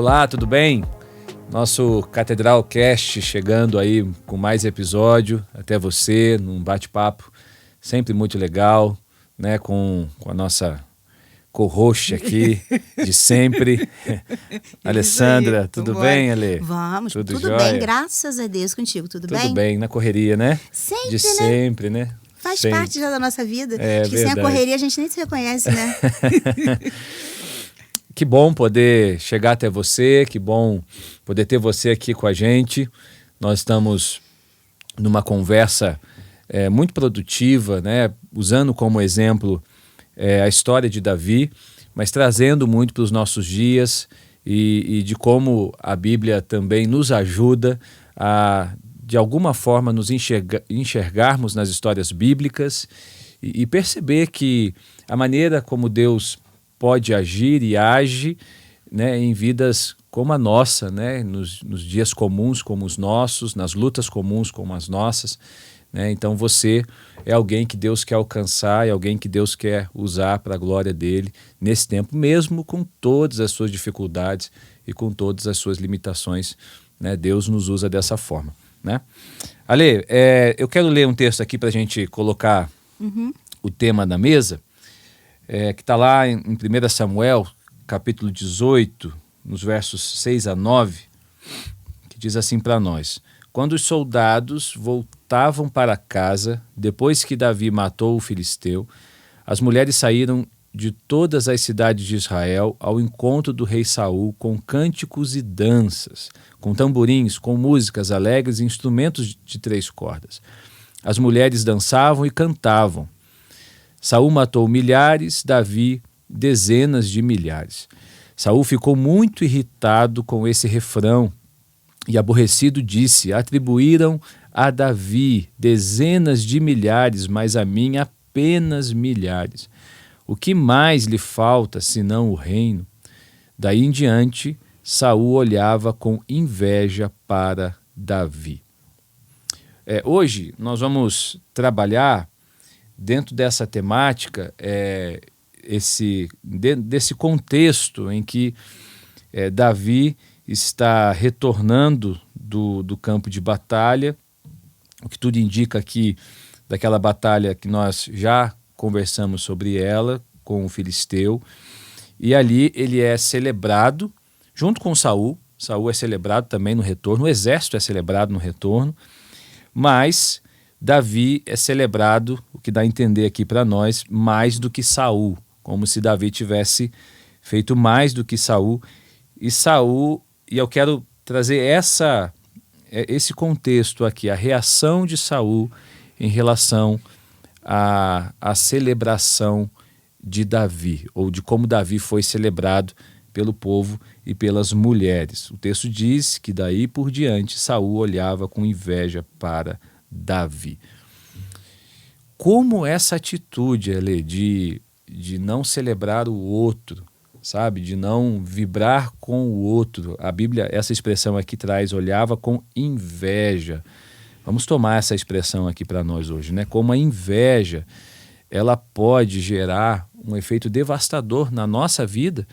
Olá, tudo bem? Nosso Catedral Cast chegando aí com mais episódio até você, num bate-papo sempre muito legal, né? Com a nossa co-host aqui de sempre. Alessandra, tudo bem, Ale? Vamos, tudo jóia? bem, graças a Deus contigo, tudo bem? Tudo bem, na correria, né? Sempre, de sempre, né? Faz sempre. parte já da nossa vida. É, acho que verdade. sem a correria a gente nem se reconhece, né? Que bom poder chegar até você, que bom poder ter você aqui com a gente. Nós estamos numa conversa muito produtiva, né? Usando como exemplo a história de Davi, mas trazendo muito para os nossos dias e de como a Bíblia também nos ajuda a, de alguma forma, nos enxergarmos nas histórias bíblicas e perceber que a maneira como Deus pode agir e age, né, em vidas como a nossa, né, nos dias comuns como os nossos, nas lutas comuns como as nossas, né? Então você é alguém que Deus quer alcançar, é alguém que Deus quer usar para a glória dele nesse tempo, mesmo com todas as suas dificuldades e com todas as suas limitações, né? Deus nos usa dessa forma, né? Ale, eu quero ler um texto aqui para a gente colocar o tema na mesa, que está lá em 1 Samuel, capítulo 18, nos versos 6 a 9, que diz assim para nós: quando os soldados voltavam para casa, depois que Davi matou o filisteu, as mulheres saíram de todas as cidades de Israel ao encontro do rei Saul com cânticos e danças, com tamborins, com músicas alegres e instrumentos de 3 cordas. As mulheres dançavam e cantavam. Saul matou milhares, Davi dezenas de milhares. Saul ficou muito irritado com esse refrão e aborrecido disse: atribuíram a Davi dezenas de milhares, mas a mim apenas milhares. O que mais lhe falta senão o reino? Daí em diante, Saul olhava com inveja para Davi. Hoje nós vamos trabalhar dentro dessa temática, desse contexto em que Davi está retornando do campo de batalha, o que tudo indica aqui daquela batalha que nós já conversamos sobre ela com o filisteu, e ali ele é celebrado junto com Saul. Saul é celebrado também no retorno, o exército é celebrado no retorno, mas Davi é celebrado, o que dá a entender aqui para nós, mais do que Saul, como se Davi tivesse feito mais do que Saul. E eu quero trazer esse contexto aqui, a reação de Saul em relação à celebração de Davi, ou de como Davi foi celebrado pelo povo e pelas mulheres. O texto diz que daí por diante Saul olhava com inveja para Davi. Como essa atitude, Ale, de não celebrar o outro, sabe, de não vibrar com o outro, a Bíblia, essa expressão aqui traz, olhava com inveja. Vamos tomar essa expressão aqui para nós hoje, né? Como a inveja, ela pode gerar um efeito devastador na nossa vida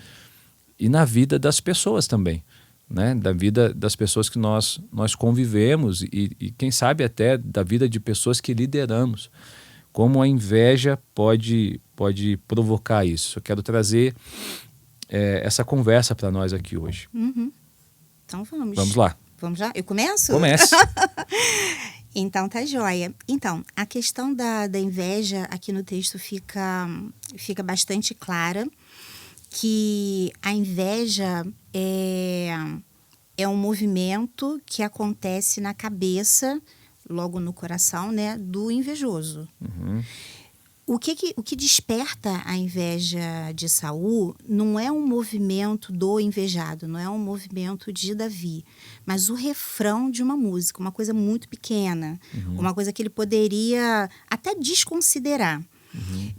e na vida das pessoas também, né? Da vida das pessoas que nós convivemos e quem sabe até da vida de pessoas que lideramos. Como a inveja pode provocar isso. Eu quero trazer essa conversa para nós aqui hoje. Então vamos. Vamos lá. Vamos lá? Eu começo? Comece. Então tá joia. Então, a questão da inveja aqui no texto fica bastante clara, que a inveja é um movimento que acontece na cabeça, logo no coração, né, do invejoso. O que desperta a inveja de Saul não é um movimento do invejado, não é um movimento de Davi, mas o refrão de uma música, uma coisa muito pequena, uma coisa que ele poderia até desconsiderar.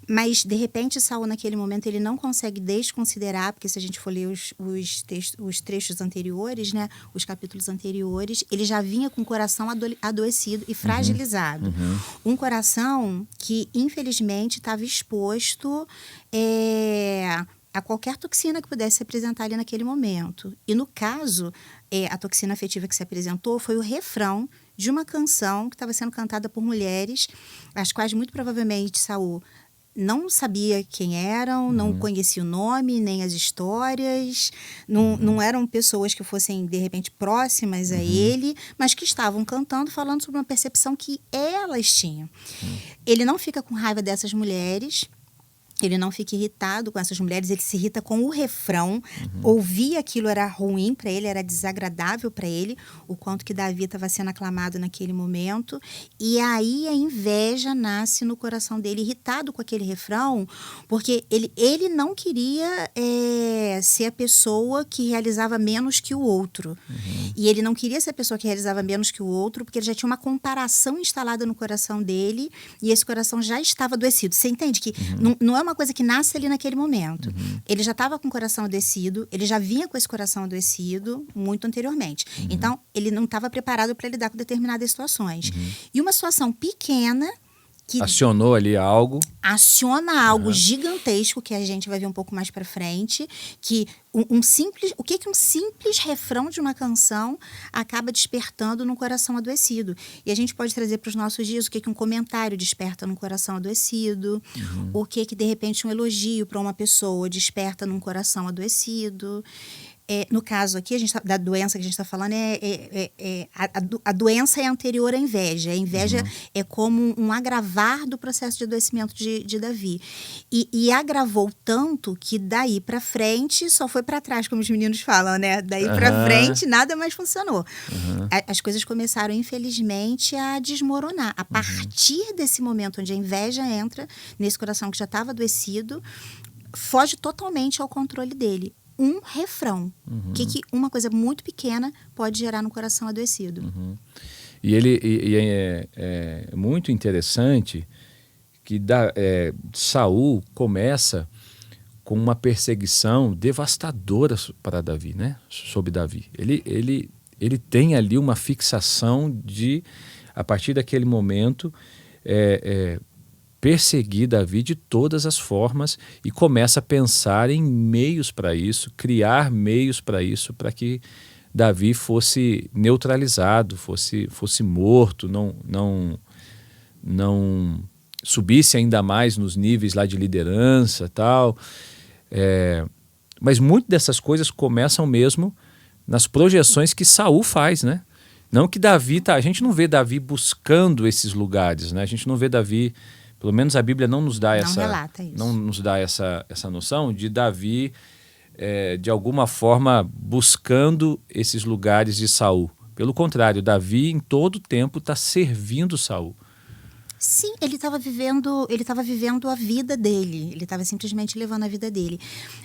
Mas, de repente, Saul, naquele momento, ele não consegue desconsiderar, porque se a gente for ler os trechos anteriores, né, os capítulos anteriores, ele já vinha com o coração adoecido e fragilizado. Um coração que, infelizmente, estava exposto a qualquer toxina que pudesse se apresentar ali naquele momento. E no caso, a toxina afetiva que se apresentou foi o refrão de uma canção que estava sendo cantada por mulheres, as quais muito provavelmente Saul não sabia quem eram, não conhecia o nome, nem as histórias, não eram pessoas que fossem, de repente, próximas a ele, mas que estavam cantando, falando sobre uma percepção que elas tinham. Ele não fica com raiva dessas mulheres, ele não fica irritado com essas mulheres, ele se irrita com o refrão. Ouvir aquilo era ruim para ele, era desagradável para ele, o quanto que Davi estava sendo aclamado naquele momento. E aí a inveja nasce no coração dele, irritado com aquele refrão, porque ele não queria ser a pessoa que realizava menos que o outro. E ele não queria ser a pessoa que realizava menos que o outro, porque ele já tinha uma comparação instalada no coração dele, e esse coração já estava adoecido. Você entende que não é uma coisa que nasce ali naquele momento. Ele já estava com o coração adoecido, ele já vinha com esse coração adoecido muito anteriormente. Então, ele não estava preparado para lidar com determinadas situações. E uma situação pequena que acionou ali algo. Aciona algo gigantesco que a gente vai ver um pouco mais para frente, que o que um simples refrão de uma canção acaba despertando no coração adoecido. E a gente pode trazer para os nossos dias o que um comentário desperta num coração adoecido, o que de repente um elogio para uma pessoa desperta num coração adoecido. No caso aqui, da doença que a gente está falando, a doença é anterior à inveja. A inveja é como um agravar do processo de adoecimento de Davi. E agravou tanto que daí para frente só foi para trás, como os meninos falam, né? Daí para frente nada mais funcionou. As coisas começaram, infelizmente, a desmoronar. A partir desse momento onde a inveja entra nesse coração que já estava adoecido, foge totalmente ao controle dele. Um refrão. O que uma coisa muito pequena pode gerar no coração adoecido. E é muito interessante que Saul começa com uma perseguição devastadora para Davi, né? Sobre Davi. Ele tem ali uma fixação de, a partir daquele momento, perseguir Davi de todas as formas e começa a pensar em meios para isso, criar meios para isso, para que Davi fosse neutralizado, fosse morto, não subisse ainda mais nos níveis lá de liderança e tal. Mas muitas dessas coisas começam mesmo nas projeções que Saul faz, né? Não que Davi, a gente não vê Davi buscando esses lugares, né? A gente não vê Davi. Pelo menos a Bíblia não nos dá essa noção de Davi, de alguma forma, buscando esses lugares de Saul. Pelo contrário, Davi, em todo o tempo, está servindo Saul. Sim, ele estava vivendo a vida dele. Ele estava simplesmente levando a vida dele.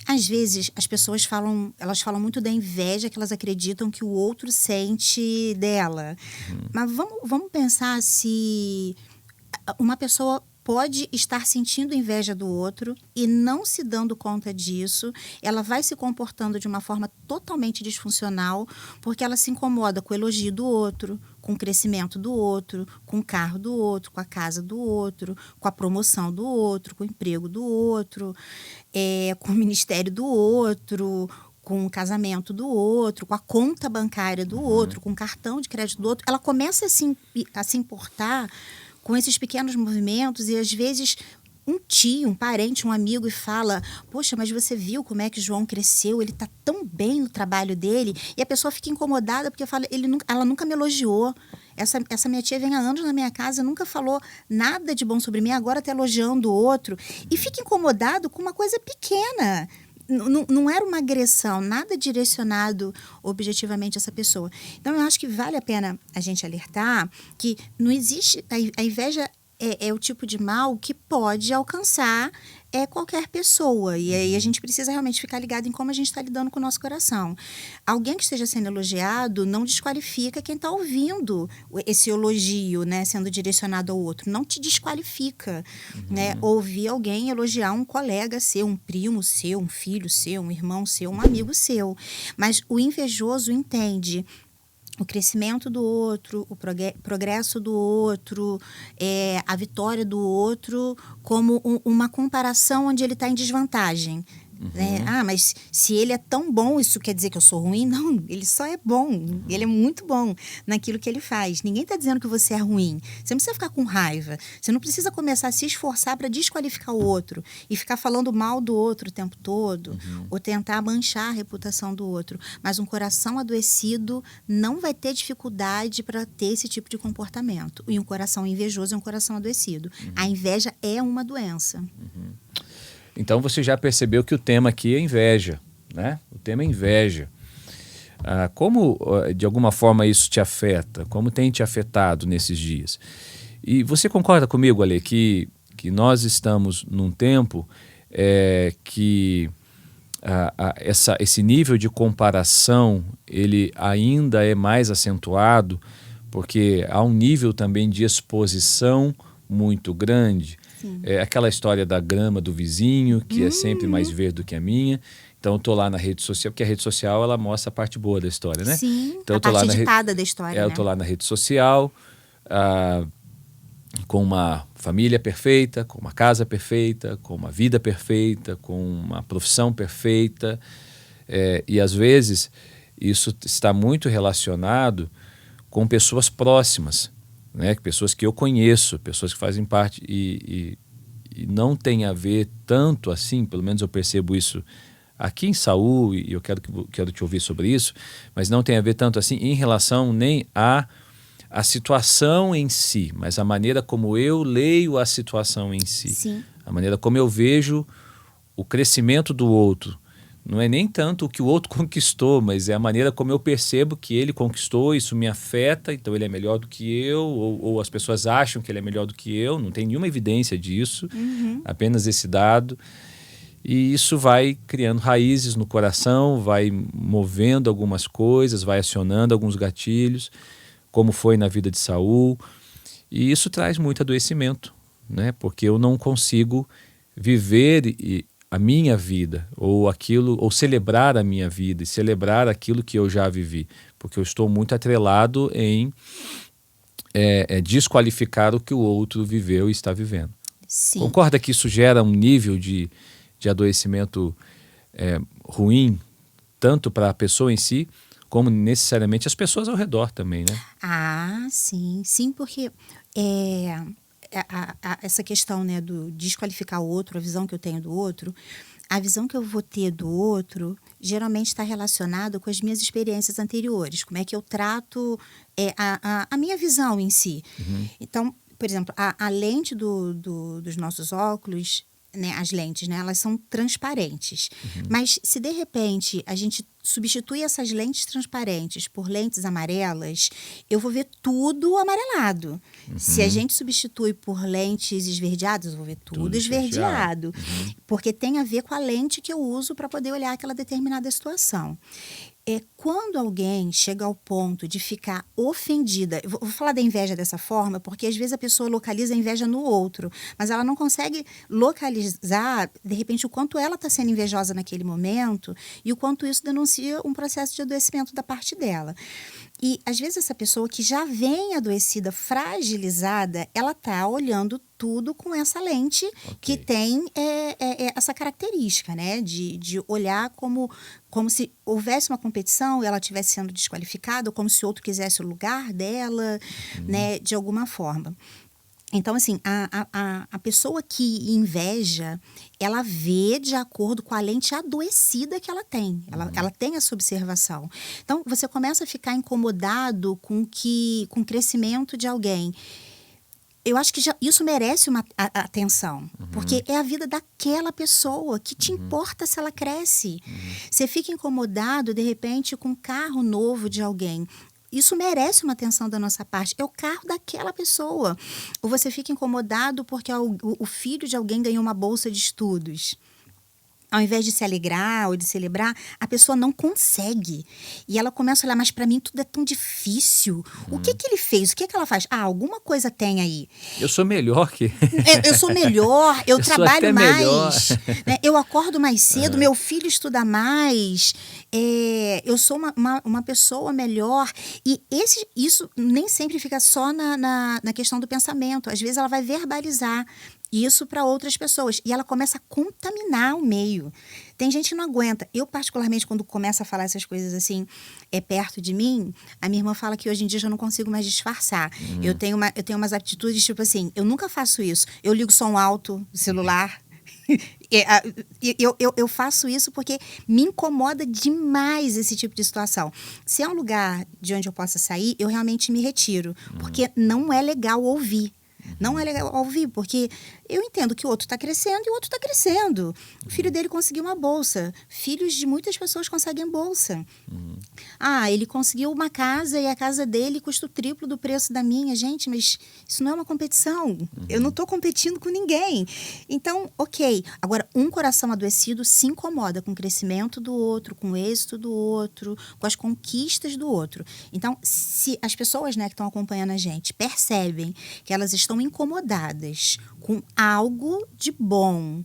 Às vezes, as pessoas falam muito da inveja que elas acreditam que o outro sente dela. Mas vamos pensar se uma pessoa pode estar sentindo inveja do outro e não se dando conta disso, ela vai se comportando de uma forma totalmente disfuncional, porque ela se incomoda com o elogio do outro, com o crescimento do outro, com o carro do outro, com a casa do outro, com a promoção do outro, com o emprego do outro, com o ministério do outro, com o casamento do outro, com a conta bancária do outro, com o cartão de crédito do outro. Ela começa a se importar com esses pequenos movimentos e, às vezes, um tio, um parente, um amigo e fala: poxa, mas você viu como é que João cresceu? Ele está tão bem no trabalho dele. E a pessoa fica incomodada porque fala: ela nunca me elogiou. Essa minha tia vem há anos na minha casa, nunca falou nada de bom sobre mim, agora está elogiando o outro. E fica incomodado com uma coisa pequena. Não era uma agressão, nada direcionado objetivamente a essa pessoa. Então, eu acho que vale a pena a gente alertar que não existe... A inveja é o tipo de mal que pode alcançar qualquer pessoa. E aí a gente precisa realmente ficar ligado em como a gente está lidando com o nosso coração. Alguém que esteja sendo elogiado não desqualifica quem está ouvindo esse elogio, né, sendo direcionado ao outro. Não te desqualifica. Né? Ouvir alguém elogiar um colega seu, um primo seu, um filho seu, um irmão seu, um amigo seu. Mas o invejoso entende o crescimento do outro, o progresso do outro, a vitória do outro, como uma comparação onde ele está em desvantagem. né? Mas se ele é tão bom, isso quer dizer que eu sou ruim? Não, ele só é bom. Ele é muito bom naquilo que ele faz. Ninguém está dizendo que você é ruim. Você não precisa ficar com raiva. Você não precisa começar a se esforçar para desqualificar o outro e ficar falando mal do outro o tempo todo, ou tentar manchar a reputação do outro. Mas um coração adoecido não vai ter dificuldade para ter esse tipo de comportamento. E um coração invejoso é um coração adoecido. A inveja é uma doença. Então você já percebeu que o tema aqui é inveja, né? O tema é inveja. Como, de alguma forma, isso te afeta? Como tem te afetado nesses dias? E você concorda comigo, Ale, que nós estamos num tempo que esse nível de comparação ele ainda é mais acentuado, porque há um nível também de exposição muito grande. É aquela história da grama do vizinho, que é sempre mais verde do que a minha. Então, eu estou lá na rede social, porque a rede social ela mostra a parte boa da história, né? Sim, então, a parte editada da história, Eu estou lá na rede social, com uma família perfeita, com uma casa perfeita, com uma vida perfeita, com uma profissão perfeita. E, às vezes, isso está muito relacionado com pessoas próximas, né? Pessoas que eu conheço, pessoas que fazem parte e não tem a ver tanto assim, pelo menos eu percebo isso aqui em Saul, e eu quero te ouvir sobre isso, mas não tem a ver tanto assim em relação nem a situação em si, mas a maneira como eu leio a situação em si. Sim. A maneira como eu vejo o crescimento do outro. Não é nem tanto o que o outro conquistou, mas é a maneira como eu percebo que ele conquistou, isso me afeta, então ele é melhor do que eu, ou as pessoas acham que ele é melhor do que eu, não tem nenhuma evidência disso, apenas esse dado. E isso vai criando raízes no coração, vai movendo algumas coisas, vai acionando alguns gatilhos, como foi na vida de Saul. E isso traz muito adoecimento, né? Porque eu não consigo viver a minha vida, ou celebrar a minha vida, e celebrar aquilo que eu já vivi, porque eu estou muito atrelado em desqualificar o que o outro viveu e está vivendo. Sim. Concorda que isso gera um nível de adoecimento ruim, tanto para a pessoa em si, como necessariamente as pessoas ao redor também, né? Sim. Sim, porque essa questão, né, do desqualificar o outro, a visão que eu tenho do outro, a visão que eu vou ter do outro geralmente está relacionada com as minhas experiências anteriores, como é que eu trato a minha visão em si. Então, por exemplo, a lente dos nossos óculos, né, as lentes, né, elas são transparentes. Mas se de repente a gente substitui essas lentes transparentes por lentes amarelas, eu vou ver tudo amarelado. Se a gente substitui por lentes esverdeadas, eu vou ver tudo esverdeado. Porque tem a ver com a lente que eu uso para poder olhar aquela determinada situação. Quando alguém chega ao ponto de ficar ofendida, eu vou falar da inveja dessa forma, porque às vezes a pessoa localiza a inveja no outro, mas ela não consegue localizar, de repente, o quanto ela está sendo invejosa naquele momento e o quanto isso denuncia um processo de adoecimento da parte dela. E, às vezes, essa pessoa que já vem adoecida, fragilizada, ela está olhando tudo com essa lente que tem essa característica, né? De olhar como se houvesse uma competição e ela estivesse sendo desqualificada, ou como se outro quisesse o lugar dela, né? De alguma forma. Então, assim, a pessoa que inveja, ela vê de acordo com a lente adoecida que ela tem. Ela tem essa observação. Então, você começa a ficar incomodado com o crescimento de alguém. Eu acho que isso merece uma atenção, porque é a vida daquela pessoa que te importa se ela cresce. Você fica incomodado, de repente, com um carro novo de alguém. Isso merece uma atenção da nossa parte. É o carro daquela pessoa. Ou você fica incomodado porque o filho de alguém ganhou uma bolsa de estudos. Ao invés de se alegrar ou de celebrar, a pessoa não consegue. E ela começa a olhar, mas para mim tudo é tão difícil. O que ele fez? O que ela faz? Alguma coisa tem aí. Eu sou melhor que... Eu sou melhor, eu trabalho mais. Né? Eu acordo mais cedo, meu filho estuda mais. Eu sou uma pessoa melhor. E isso nem sempre fica só na questão do pensamento. Às vezes ela vai verbalizar. isso para outras pessoas. E ela começa a contaminar o meio. Tem gente que não aguenta. Eu, particularmente, quando começa a falar essas coisas assim, perto de mim, a minha irmã fala que hoje em dia eu já não consigo mais disfarçar. Eu tenho umas atitudes, tipo assim, eu nunca faço isso. Eu ligo som alto do celular. Eu faço isso porque me incomoda demais esse tipo de situação. Se é um lugar de onde eu possa sair, eu realmente me retiro. Porque não é legal ouvir. Não é legal ouvir, porque eu entendo que o outro está crescendo e o outro está crescendo. O filho dele conseguiu uma bolsa. Filhos de muitas pessoas conseguem bolsa. Ele conseguiu uma casa e a casa dele custa o triplo do preço da minha. Gente, mas isso não é uma competição. Eu não estou competindo com ninguém. Então, ok. Agora, um coração adoecido se incomoda com o crescimento do outro, com o êxito do outro, com as conquistas do outro. Então, se as pessoas, né, que estão acompanhando a gente percebem que elas estão incomodadas com algo de bom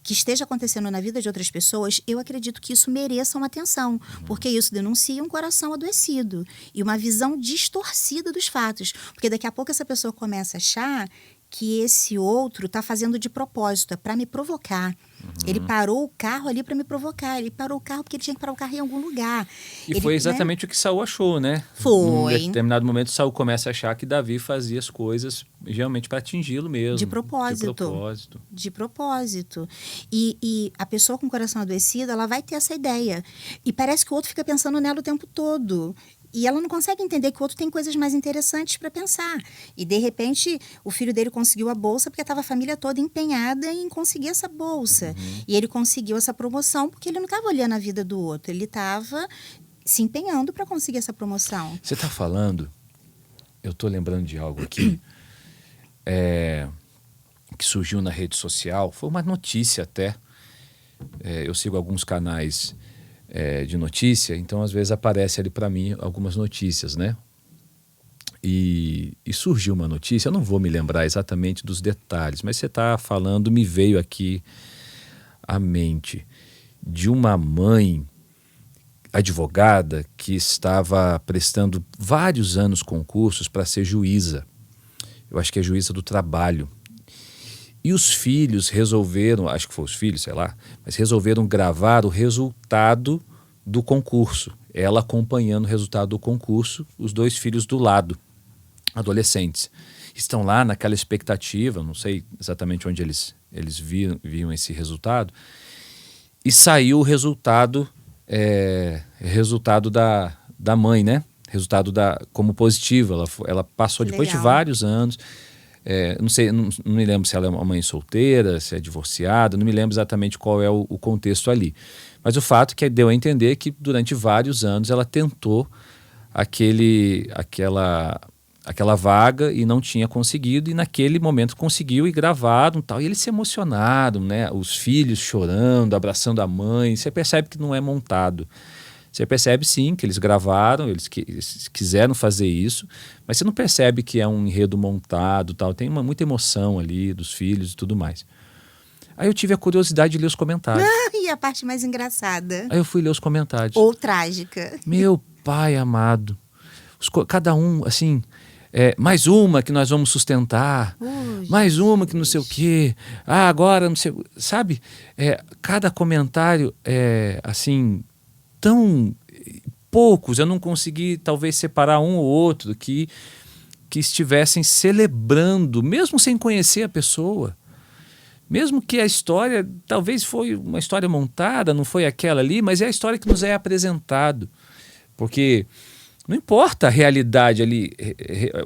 que esteja acontecendo na vida de outras pessoas, eu acredito que isso mereça uma atenção, porque isso denuncia um coração adoecido e uma visão distorcida dos fatos, porque daqui a pouco essa pessoa começa a achar que esse outro está fazendo de propósito, é para me provocar. Ele parou o carro ali para me provocar. Ele parou o carro porque ele tinha que parar o carro em algum lugar. E foi exatamente o que Saul achou, né? Foi. Em determinado momento, Saul começa a achar que Davi fazia as coisas realmente para atingi-lo mesmo. De propósito. De propósito. E a pessoa com o coração adoecido, ela vai ter essa ideia. E parece que o outro fica pensando nela o tempo todo. E ela não consegue entender que o outro tem coisas mais interessantes para pensar. E, de repente, o filho dele conseguiu a bolsa porque estava a família toda empenhada em conseguir essa bolsa. E ele conseguiu essa promoção porque ele não estava olhando a vida do outro. Ele estava se empenhando para conseguir essa promoção. Você está falando, eu estou lembrando de algo aqui, que surgiu na rede social. Foi uma notícia até. Eu sigo alguns canais de notícia, então às vezes aparece ali para mim algumas notícias, né? E surgiu uma notícia, eu não vou me lembrar exatamente dos detalhes, mas você está falando, me veio aqui à mente de uma mãe advogada que estava prestando vários anos concursos para ser juíza. Eu acho que é juíza do trabalho. E os filhos resolveram, acho que foi os filhos, sei lá, mas resolveram gravar o resultado do concurso. Ela acompanhando o resultado do concurso, os dois filhos do lado, adolescentes. Estão lá naquela expectativa, não sei exatamente onde eles viam esse resultado, e saiu o resultado, resultado da mãe, né? Resultado como positivo. Ela passou depois de vários anos. Não sei, não me lembro se ela é uma mãe solteira, se é divorciada, não me lembro exatamente qual é o contexto ali. Mas o fato é que deu a entender que durante vários anos ela tentou aquela vaga e não tinha conseguido, e naquele momento conseguiu e gravaram e tal. E eles se emocionaram, né? Os filhos chorando, abraçando a mãe. Você percebe que não é montado. Você percebe sim que eles gravaram, eles quiseram fazer isso, mas você não percebe que é um enredo montado, tal. Tem muita emoção ali dos filhos e tudo mais. Aí eu tive a curiosidade de ler os comentários. E a parte mais engraçada. Aí eu fui ler os comentários. Ou trágica. Meu pai amado. Cada um, assim, mais uma que nós vamos sustentar, mais uma que não sei o quê, agora não sei, sabe? Cada comentário assim, tão poucos, eu não consegui talvez separar um ou outro que estivessem celebrando, mesmo sem conhecer a pessoa. Mesmo que a história talvez foi uma história montada, não foi aquela ali, mas é a história que nos é apresentado. Porque não importa a realidade ali,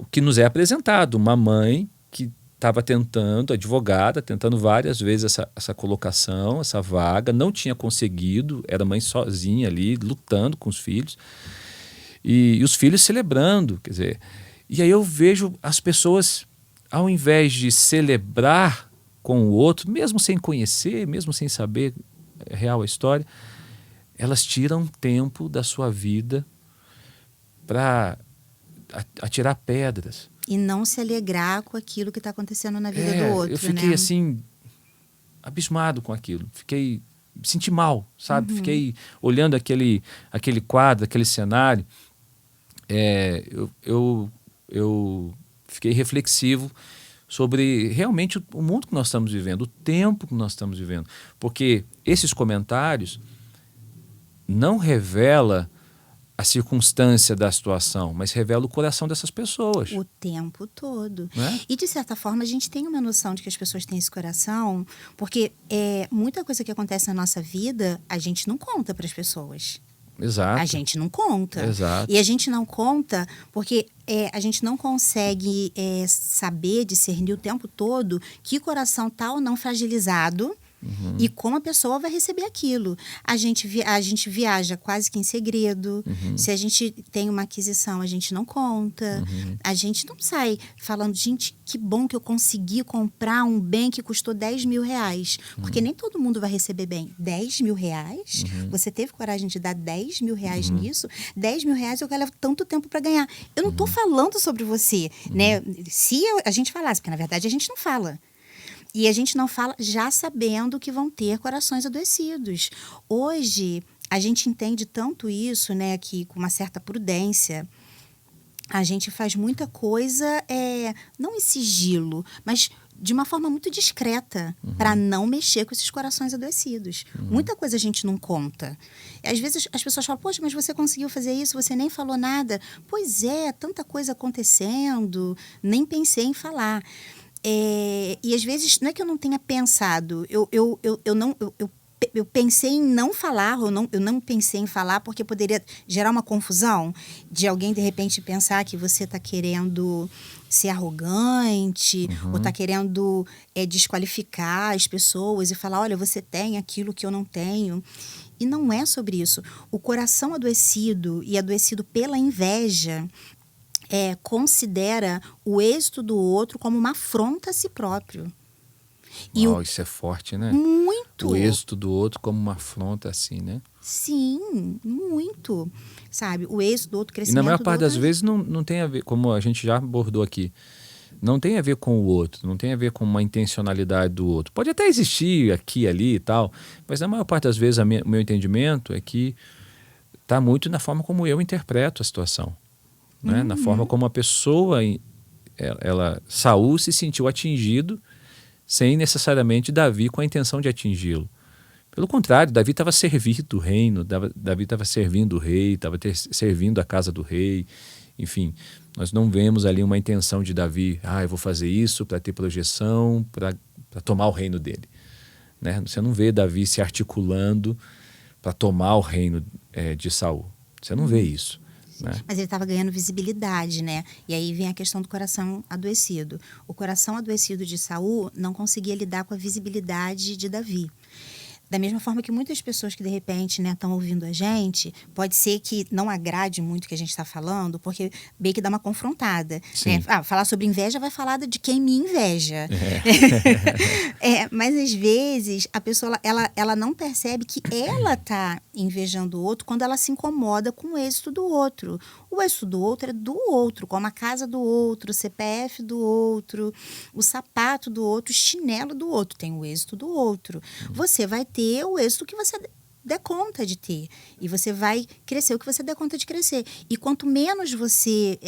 o que nos é apresentado. Uma mãe que estava tentando, advogada, tentando várias vezes essa colocação, essa vaga, não tinha conseguido, era mãe sozinha ali, lutando com os filhos. E os filhos celebrando, quer dizer. E aí eu vejo as pessoas, ao invés de celebrar com o outro, mesmo sem conhecer, mesmo sem saber real a história, elas tiram tempo da sua vida para atirar pedras. E não se alegrar com aquilo que está acontecendo na vida do outro, eu fiquei assim, abismado com aquilo. Me senti mal, sabe? Fiquei olhando aquele quadro, aquele cenário. Eu fiquei reflexivo sobre realmente o mundo que nós estamos vivendo, o tempo que nós estamos vivendo. Porque esses comentários não revelam a circunstância da situação, mas revela o coração dessas pessoas. O tempo todo. Né? E, de certa forma, a gente tem uma noção de que as pessoas têm esse coração, porque muita coisa que acontece na nossa vida, a gente não conta para as pessoas. Exato. A gente não conta. Exato. E a gente não conta porque a gente não consegue saber, discernir o tempo todo que coração tá ou não fragilizado. E como a pessoa vai receber aquilo. A gente viaja quase que em segredo. Se a gente tem uma aquisição, a gente não conta. A gente não sai falando, gente, que bom que eu consegui comprar um bem que custou 10 mil reais. Porque nem todo mundo vai receber bem. 10 mil reais? Você teve coragem de dar 10 mil reais nisso? 10 mil reais eu levo tanto tempo para ganhar. Eu não estou falando sobre você. Né? Se a gente falasse, porque na verdade a gente não fala. E a gente não fala já sabendo que vão ter corações adoecidos. Hoje, a gente entende tanto isso, né, que com uma certa prudência, a gente faz muita coisa, não em sigilo, mas de uma forma muito discreta, para não mexer com esses corações adoecidos. Muita coisa a gente não conta. E, às vezes as pessoas falam, poxa, mas você conseguiu fazer isso, você nem falou nada. Pois é, tanta coisa acontecendo, nem pensei em falar. E às vezes, não é que eu não tenha pensado, eu pensei em não falar, eu não pensei em falar porque poderia gerar uma confusão de alguém, de repente, pensar que você está querendo ser arrogante ou está querendo desqualificar as pessoas e falar, olha, você tem aquilo que eu não tenho. E não é sobre isso. O coração adoecido e adoecido pela inveja considera o êxito do outro como uma afronta a si próprio. Isso é forte, né? Muito. O êxito do outro como uma afronta, assim, né? Sim, muito. Sabe, o êxito do outro, o crescimento do outro. E na maior parte das outro... vezes não tem a ver, como a gente já abordou aqui, não tem a ver com o outro, não tem a ver com uma intencionalidade do outro. Pode até existir aqui, ali e tal, mas na maior parte das vezes o meu entendimento é que está muito na forma como eu interpreto a situação. Né? Na forma como a pessoa, Saul se sentiu atingido sem necessariamente Davi com a intenção de atingi-lo. Pelo contrário, Davi estava servindo o reino, Davi estava servindo o rei, estava servindo a casa do rei. Enfim, nós não vemos ali uma intenção de Davi, eu vou fazer isso para ter projeção, para tomar o reino dele. Né? Você não vê Davi se articulando para tomar o reino de Saul. Você não vê isso. Né? Mas ele estava ganhando visibilidade, né? E aí vem a questão do coração adoecido. O coração adoecido de Saul não conseguia lidar com a visibilidade de Davi. Da mesma forma que muitas pessoas que de repente estão ouvindo a gente, pode ser que não agrade muito o que a gente está falando, porque meio que dá uma confrontada. Né? Falar sobre inveja vai falar de quem me inveja. Mas às vezes a pessoa ela não percebe que ela está invejando o outro quando ela se incomoda com o êxito do outro. O êxito do outro é do outro, como a casa do outro, o CPF do outro, o sapato do outro, o chinelo do outro. Tem o êxito do outro. Você vai ter o êxito que você der conta de ter. E você vai crescer o que você der conta de crescer. E quanto menos você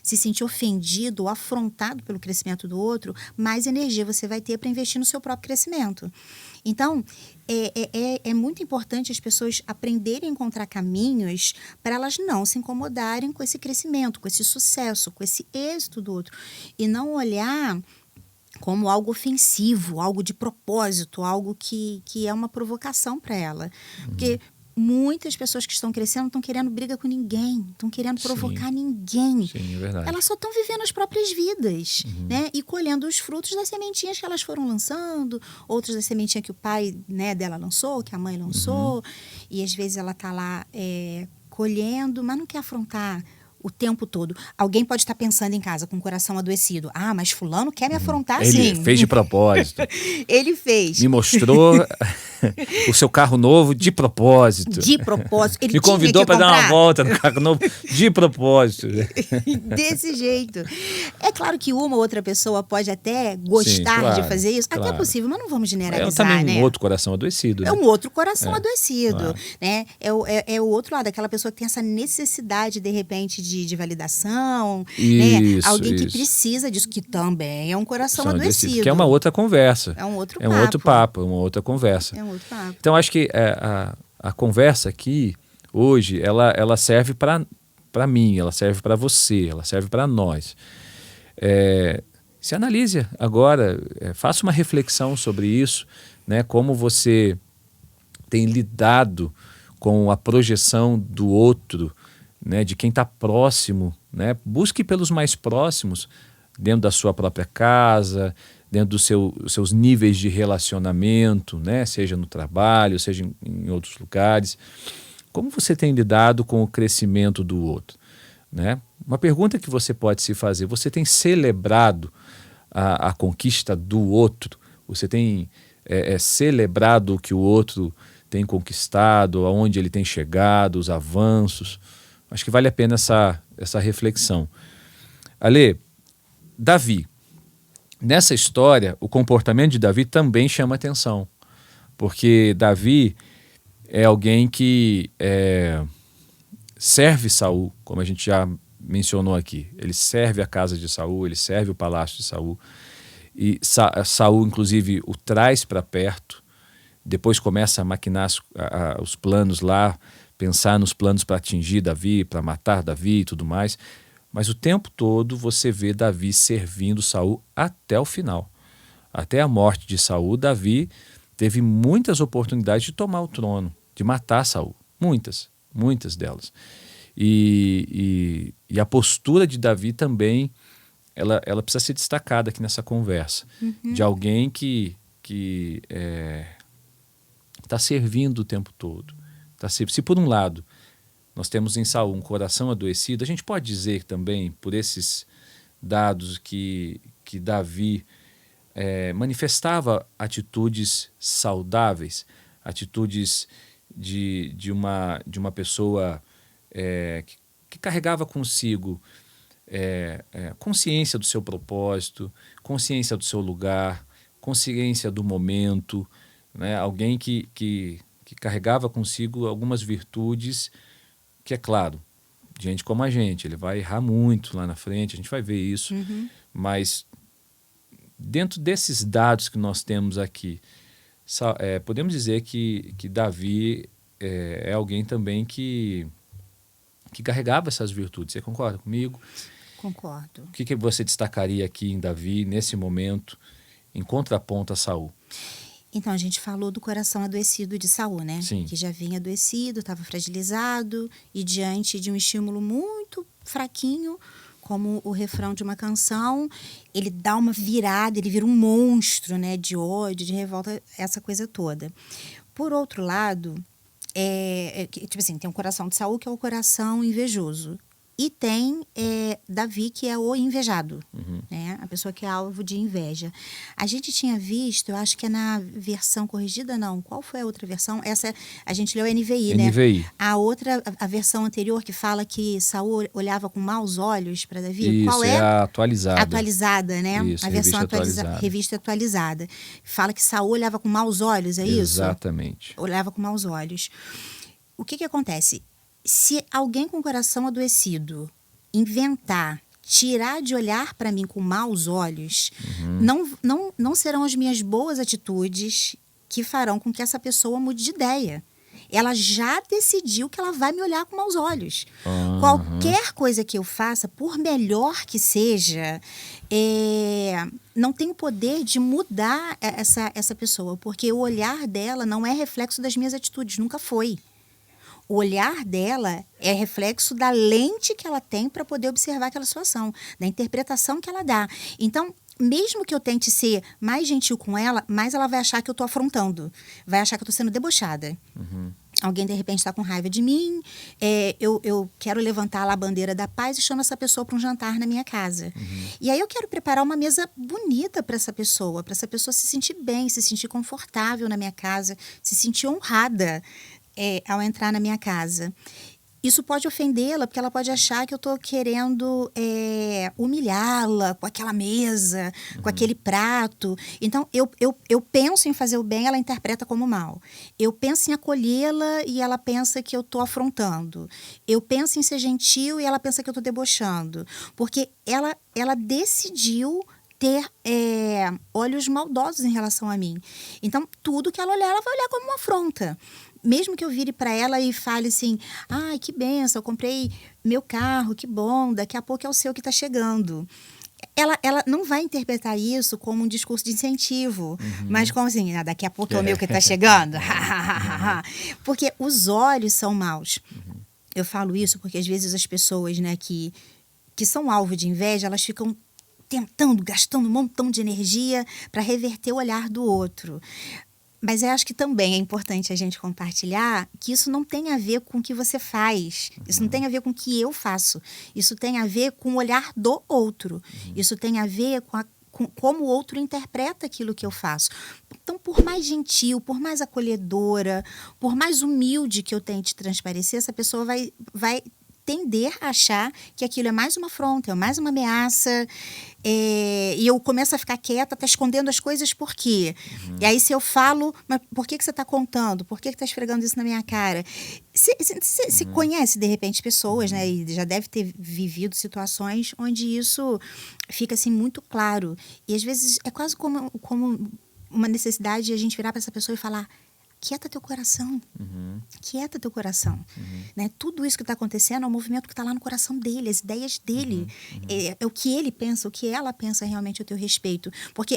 se sentir ofendido ou afrontado pelo crescimento do outro, mais energia você vai ter para investir no seu próprio crescimento. Então, é muito importante as pessoas aprenderem a encontrar caminhos para elas não se incomodarem com esse crescimento, com esse sucesso, com esse êxito do outro. E não olhar como algo ofensivo, algo de propósito, algo que é uma provocação para ela. Porque muitas pessoas que estão crescendo não estão querendo briga com ninguém, estão querendo provocar ninguém. Sim, é verdade. Elas só estão vivendo as próprias vidas, né? E colhendo os frutos das sementinhas que elas foram lançando, outras das sementinhas que o pai dela lançou, que a mãe lançou, e às vezes ela está lá colhendo, mas não quer afrontar o tempo todo. Alguém pode estar pensando em casa com o coração adoecido. Mas fulano quer me afrontar, sim. Ele fez de propósito. Ele fez. Me mostrou o seu carro novo de propósito. De propósito. Ele Me convidou para dar uma volta no carro novo de propósito. Desse jeito. É claro que uma ou outra pessoa pode até gostar Sim, claro, de fazer isso. claro. Até é possível, mas não vamos É generalizar, também né? um outro coração adoecido. Né? É um outro coração adoecido, claro. né? É o outro lado, aquela pessoa que tem essa necessidade, de repente, de validação, né? Alguém que precisa disso, que também é um coração adoecido. Que é uma outra conversa. É um outro papo. É um outro papo, é uma outra conversa. É um outro papo. Então, acho que a conversa aqui, hoje, ela serve para mim, ela serve para você, ela serve para nós. Se analise agora, faça uma reflexão sobre isso, né? Como você tem lidado com a projeção do outro, né? De quem está próximo, né? Busque pelos mais próximos, dentro da sua própria casa, dentro dos seus níveis de relacionamento, né? Seja no trabalho, seja em outros lugares. Como você tem lidado com o crescimento do outro, né? Uma pergunta que você pode se fazer: você tem celebrado a conquista do outro? Você tem celebrado o que o outro tem conquistado, aonde ele tem chegado, os avanços? Acho que vale a pena essa reflexão. Ale, Davi. Nessa história, o comportamento de Davi também chama atenção, porque Davi é alguém que serve Saul, como a gente já mencionou aqui. Ele serve a casa de Saul, ele serve o palácio de Saul. E Saul, inclusive, o traz para perto. Depois começa a maquinar os planos lá, pensar nos planos para atingir Davi, para matar Davi e tudo mais. Mas o tempo todo você vê Davi servindo Saul até o final. Até a morte de Saul, Davi teve muitas oportunidades de tomar o trono, de matar Saul. Muitas delas. E a postura de Davi também, ela precisa ser destacada aqui nessa conversa. De alguém que está servindo o tempo todo. Se por um lado nós temos em Saul um coração adoecido, a gente pode dizer também, por esses dados, que Davi manifestava atitudes saudáveis, atitudes de uma pessoa que carregava consigo consciência do seu propósito, consciência do seu lugar, consciência do momento, né? Alguém que carregava consigo algumas virtudes que, é claro, gente como a gente, ele vai errar muito lá na frente, a gente vai ver isso, mas dentro desses dados que nós temos aqui, podemos dizer que Davi é alguém também que carregava essas virtudes. Você concorda comigo? Concordo. O que você destacaria aqui em Davi, nesse momento, em contraponto a Saul? Então, a gente falou do coração adoecido de Saul, né? Sim. Que já vinha adoecido, estava fragilizado, e diante de um estímulo muito fraquinho, como o refrão de uma canção, ele dá uma virada, ele vira um monstro, né? De ódio, de revolta, essa coisa toda. Por outro lado, tipo assim, tem o coração de Saul, que é o coração invejoso. E tem Davi, que é o invejado, né? A pessoa que é alvo de inveja. A gente tinha visto, eu acho que é na versão corrigida, não. Qual foi a outra versão? Essa, a gente leu NVI, né? NVI. A outra, a versão anterior, que fala que Saul olhava com maus olhos para Davi. Isso, qual é? A atualizada. Atualizada, né? Isso, a versão atualizada. revista atualizada. Fala que Saul olhava com maus olhos, é isso? Exatamente. Olhava com maus olhos. O que acontece? Se alguém com o coração adoecido inventar, tirar de olhar para mim com maus olhos, não serão as minhas boas atitudes que farão com que essa pessoa mude de ideia. Ela já decidiu que ela vai me olhar com maus olhos. Qualquer coisa que eu faça, por melhor que seja, não tem o poder de mudar essa pessoa, porque o olhar dela não é reflexo das minhas atitudes, nunca foi. O olhar dela é reflexo da lente que ela tem para poder observar aquela situação, da interpretação que ela dá. Então, mesmo que eu tente ser mais gentil com ela, mais ela vai achar que eu estou afrontando, vai achar que eu estou sendo debochada. Alguém, de repente, está com raiva de mim, eu quero levantar lá a bandeira da paz e chamo essa pessoa para um jantar na minha casa. E aí eu quero preparar uma mesa bonita para essa pessoa se sentir bem, se sentir confortável na minha casa, se sentir honrada ao entrar na minha casa. Isso pode ofendê-la, porque ela pode achar que eu estou querendo humilhá-la com aquela mesa, com aquele prato. Então, eu penso em fazer o bem, ela interpreta como mal. Eu penso em acolhê-la e ela pensa que eu estou afrontando. Eu penso em ser gentil e ela pensa que eu estou debochando. Porque ela decidiu ter olhos maldosos em relação a mim. Então, tudo que ela olhar, ela vai olhar como uma afronta. Mesmo que eu vire para ela e fale assim, ai, que benção, eu comprei meu carro, que bom, daqui a pouco é o seu que está chegando. Ela não vai interpretar isso como um discurso de incentivo, mas como assim, daqui a pouco é o meu que está chegando. Porque os olhos são maus. Eu falo isso porque às vezes as pessoas, né, que são alvo de inveja, elas ficam gastando um montão de energia para reverter o olhar do outro. Mas eu acho que também é importante a gente compartilhar que isso não tem a ver com o que você faz. Isso não tem a ver com o que eu faço. Isso tem a ver com o olhar do outro. Isso tem a ver com como o outro interpreta aquilo que eu faço. Então, por mais gentil, por mais acolhedora, por mais humilde que eu tente transparecer, essa pessoa vai tender a achar que aquilo é mais uma afronta, é mais uma ameaça, e eu começo a ficar quieta, tá escondendo as coisas, por quê? E aí se eu falo, mas por que você está contando? Por que está esfregando isso na minha cara? Se conhece, de repente, pessoas, né, e já deve ter vivido situações onde isso fica assim muito claro. E às vezes é quase como uma necessidade de a gente virar para essa pessoa e falar: quieta teu coração, quieta teu coração. Né? Tudo isso que está acontecendo é um movimento que está lá no coração dele, as ideias dele. É o que ele pensa, o que ela pensa realmente a teu respeito. Porque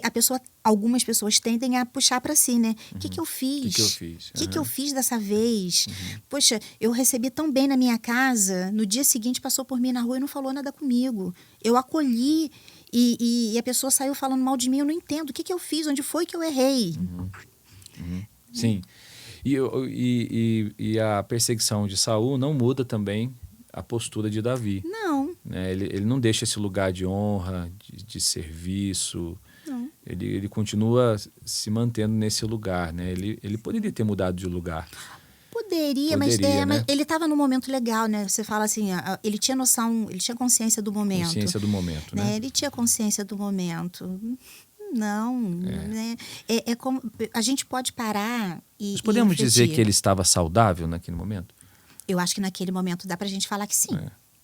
algumas pessoas tendem a puxar para si, né? O que eu fiz? O que eu fiz dessa vez? Poxa, eu recebi tão bem na minha casa, no dia seguinte passou por mim na rua e não falou nada comigo. Eu acolhi e a pessoa saiu falando mal de mim, eu não entendo. O que eu fiz? Onde foi que eu errei? Sim. E a perseguição de Saul não muda também a postura de Davi. Não. Né? Ele não deixa esse lugar de honra, de serviço. Não. Ele continua se mantendo nesse lugar. Né? Ele poderia ter mudado de lugar. Poderia, mas ele estava num momento legal, né? Você fala assim, ele tinha noção, ele tinha consciência do momento. Consciência do momento, né? Ele tinha consciência do momento. Não, né? É como a gente pode parar e Mas podemos dizer refletir. que ele estava saudável naquele momento? Eu acho que naquele momento dá pra gente falar que sim.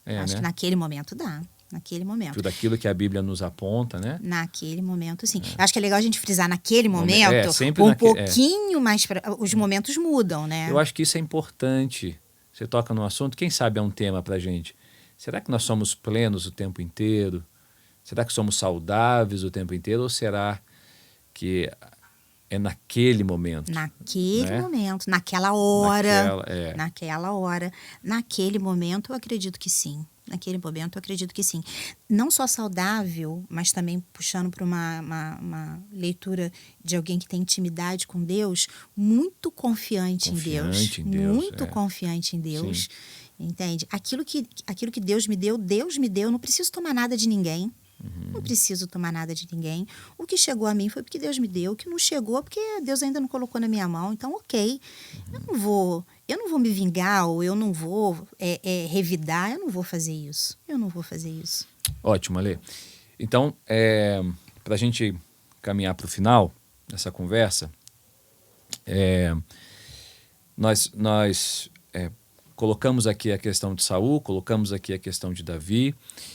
Acho que naquele momento dá. Naquele momento. Tudo aquilo que a Bíblia nos aponta, né? Naquele momento, sim. Acho que é legal a gente frisar naquele momento, pouquinho mais os momentos mudam, né? Eu acho que isso é importante. Você toca no assunto, quem sabe é um tema pra gente. Será que nós somos plenos o tempo inteiro? Será que somos saudáveis o tempo inteiro? Ou será que é naquele momento? Naquele momento, naquela hora. Naquela hora. Naquele momento, eu acredito que sim. Naquele momento, eu acredito que sim. Não só saudável, mas também puxando para uma leitura de alguém que tem intimidade com Deus, muito confiante em Deus. Muito confiante em Deus. Sim. Entende? Aquilo que Deus me deu, eu não preciso tomar nada de ninguém. Não preciso tomar nada de ninguém. O que chegou a mim foi porque Deus me deu. O que não chegou porque Deus ainda não colocou na minha mão. Então, ok. Eu não vou me vingar ou eu não vou revidar. Eu não vou fazer isso. Ótimo, Ale. Então, para a gente caminhar para o final dessa conversa, nós colocamos aqui a questão de Saul, colocamos aqui a questão de Davi,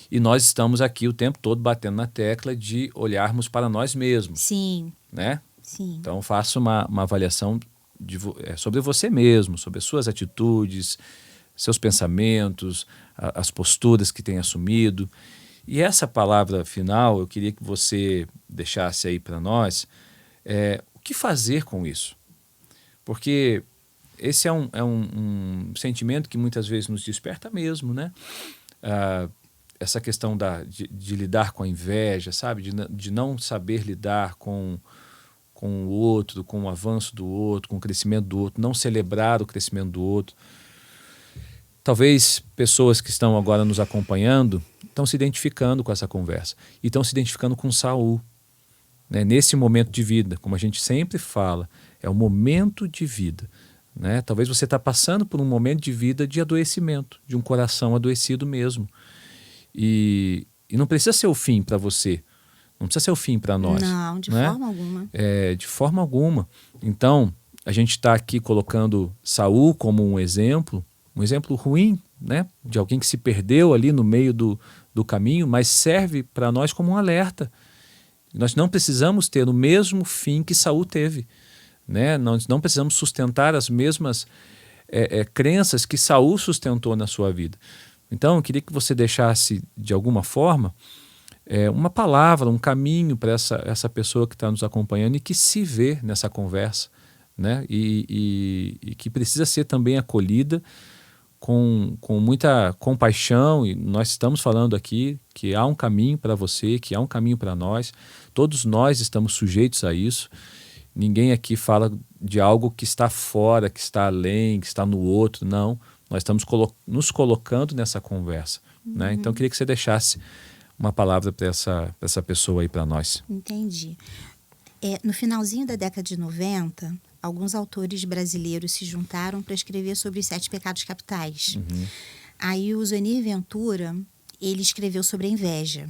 e nós estamos aqui o tempo todo batendo na tecla de olharmos para nós mesmos. Sim. Né? Sim. Então, faça uma avaliação sobre você mesmo, sobre as suas atitudes, seus pensamentos, as posturas que tem assumido. E essa palavra final, eu queria que você deixasse aí para nós, o que fazer com isso? Porque esse é um sentimento que muitas vezes nos desperta mesmo, né? Essa questão de lidar com a inveja, sabe? De não saber lidar com com o outro, com o avanço do outro, com o crescimento do outro, não celebrar o crescimento do outro. Talvez pessoas que estão agora nos acompanhando estão se identificando com essa conversa e estão se identificando com Saul, né? Nesse momento de vida, como a gente sempre fala, é um momento de vida, né? Talvez você está passando por um momento de vida de adoecimento, de um coração adoecido mesmo. E não precisa ser o fim para você, não precisa ser o fim para nós. Não, de né? forma alguma. De forma alguma. Então, a gente está aqui colocando Saul como um exemplo ruim, né? De alguém que se perdeu ali no meio do caminho, mas serve para nós como um alerta. Nós não precisamos ter o mesmo fim que Saul teve, né? Nós não precisamos sustentar as mesmas crenças que Saul sustentou na sua vida. Então, eu queria que você deixasse, de alguma forma, uma palavra, um caminho para essa pessoa que está nos acompanhando e que se vê nessa conversa, né? E que precisa ser também acolhida com muita compaixão. E nós estamos falando aqui que há um caminho para você, que há um caminho para nós. Todos nós estamos sujeitos a isso. Ninguém aqui fala de algo que está fora, que está além, que está no outro. Não, nós estamos nos colocando nessa conversa, né? Então, eu queria que você deixasse uma palavra para essa pessoa aí para nós. Entendi. No finalzinho da década de 90, alguns autores brasileiros se juntaram para escrever sobre os 7 pecados capitais. Aí o Zuenir Ventura, ele escreveu sobre a inveja.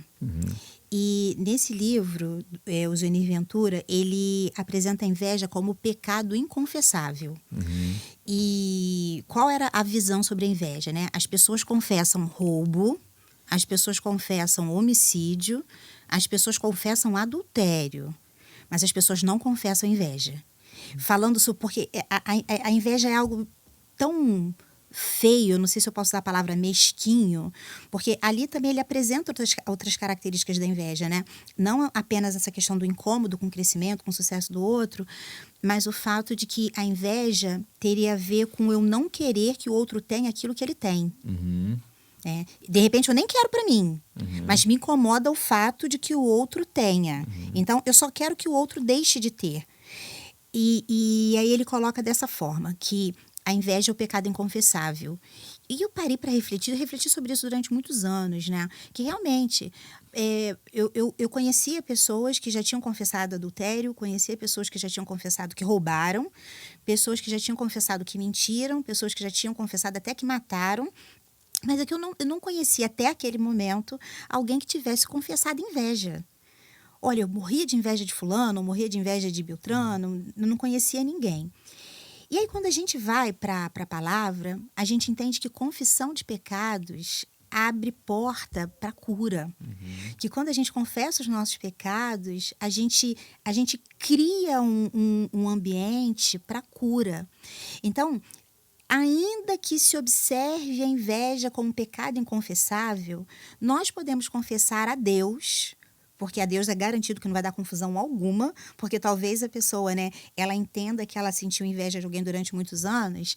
E nesse livro, o Zuenir Ventura, ele apresenta a inveja como pecado inconfessável. E qual era a visão sobre a inveja, né? As pessoas confessam roubo, as pessoas confessam homicídio, as pessoas confessam adultério, mas as pessoas não confessam inveja. Falando sobre... Porque a inveja é algo tão feio, não sei se eu posso usar a palavra mesquinho, porque ali também ele apresenta outras características da inveja, né? Não apenas essa questão do incômodo com o crescimento, com o sucesso do outro, mas o fato de que a inveja teria a ver com eu não querer que o outro tenha aquilo que ele tem. De repente eu nem quero para mim, mas me incomoda o fato de que o outro tenha. Então eu só quero que o outro deixe de ter. E aí ele coloca dessa forma, que a inveja é o pecado inconfessável. E eu parei para refletir sobre isso durante muitos anos, né? Que realmente eu conhecia pessoas que já tinham confessado adultério, conhecia pessoas que já tinham confessado que roubaram, pessoas que já tinham confessado que mentiram, pessoas que já tinham confessado até que mataram. Mas é que eu não conhecia até aquele momento alguém que tivesse confessado inveja. Olha, eu morria de inveja de fulano, eu morria de inveja de Beltrano, eu não conhecia ninguém. E aí, quando a gente vai para a palavra, a gente entende que confissão de pecados abre porta para cura. Que quando a gente confessa os nossos pecados, a gente cria um ambiente para cura. Então, ainda que se observe a inveja como um pecado inconfessável, nós podemos confessar a Deus, porque a Deus é garantido que não vai dar confusão alguma, porque talvez a pessoa, né, ela entenda que ela sentiu inveja de alguém durante muitos anos.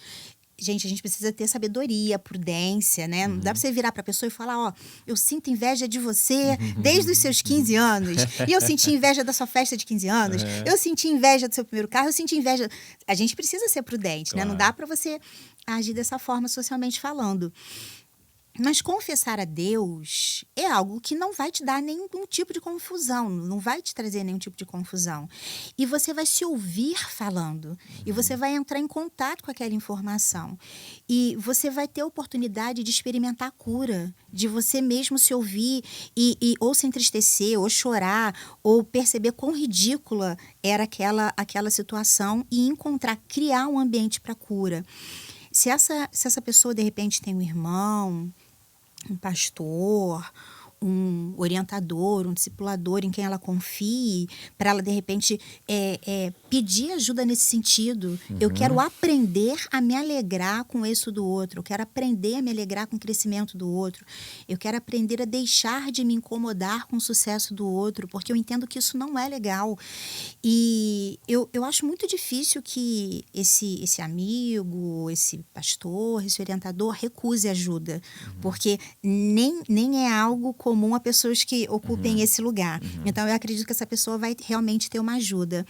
Gente, a gente precisa ter sabedoria, prudência, né? Não dá pra você virar pra pessoa e falar, ó, eu sinto inveja de você desde os seus 15 anos. E eu senti inveja da sua festa de 15 anos. Eu senti inveja do seu primeiro carro, eu senti inveja... A gente precisa ser prudente, Claro. né? Não dá pra você agir dessa forma socialmente falando. Mas confessar a Deus é algo que não vai te dar nenhum tipo de confusão, não vai te trazer nenhum tipo de confusão. E você vai se ouvir falando, e você vai entrar em contato com aquela informação. E você vai ter a oportunidade de experimentar a cura, de você mesmo se ouvir e ou se entristecer, ou chorar, ou perceber quão ridícula era aquela situação e criar um ambiente para cura. Se essa pessoa, de repente, tem um irmão, um pastor, um orientador, um discipulador em quem ela confie, para ela, de repente, pedir ajuda nesse sentido. Eu quero aprender a me alegrar com isso do outro, eu quero aprender a me alegrar com o crescimento do outro, eu quero aprender a deixar de me incomodar com o sucesso do outro, porque eu entendo que isso não é legal. E eu acho muito difícil que esse amigo, esse pastor, esse orientador recuse ajuda, porque nem é algo comum comum a pessoas que ocupem esse lugar. Então, eu acredito que essa pessoa vai realmente ter uma ajuda.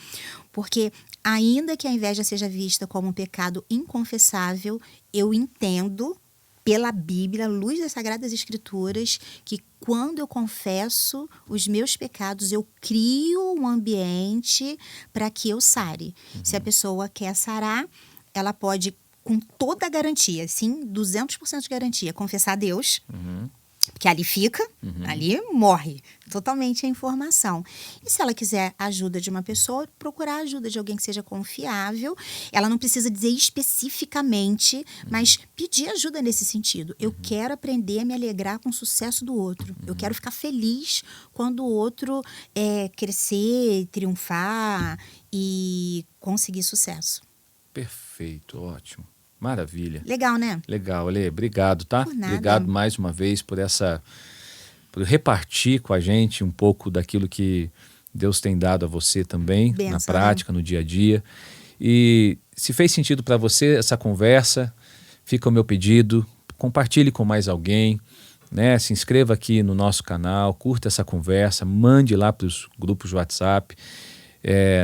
Porque, ainda que a inveja seja vista como um pecado inconfessável, eu entendo, pela Bíblia, à luz das Sagradas Escrituras, que quando eu confesso os meus pecados, eu crio um ambiente para que eu sare. Se a pessoa quer sarar, ela pode, com toda a garantia, sim, 200% de garantia, confessar a Deus, porque ali fica, ali morre totalmente a informação. E se ela quiser a ajuda de uma pessoa, procurar a ajuda de alguém que seja confiável. Ela não precisa dizer especificamente, mas pedir ajuda nesse sentido. Eu quero aprender a me alegrar com o sucesso do outro. Eu quero ficar feliz quando o outro crescer, triunfar e conseguir sucesso. Perfeito, ótimo. Maravilha. Legal, né? Legal, Alê. Obrigado, tá? Por nada. Obrigado mais uma vez por repartir com a gente um pouco daquilo que Deus tem dado a você também, Benção, na prática, no dia a dia. E se fez sentido para você essa conversa, fica o meu pedido, compartilhe com mais alguém, né? Se inscreva aqui no nosso canal, curta essa conversa, mande lá para os grupos de WhatsApp.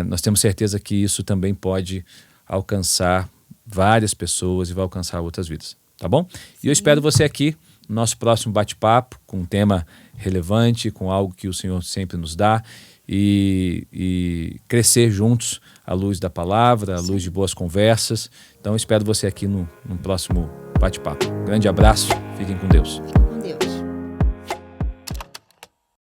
Nós temos certeza que isso também pode alcançar várias pessoas e vai alcançar outras vidas, tá bom? E eu espero você aqui no nosso próximo bate-papo com um tema relevante, com algo que o Senhor sempre nos dá e crescer juntos à luz da palavra, à luz de boas conversas. Então eu espero você aqui no próximo bate-papo. Grande abraço, fiquem com Deus.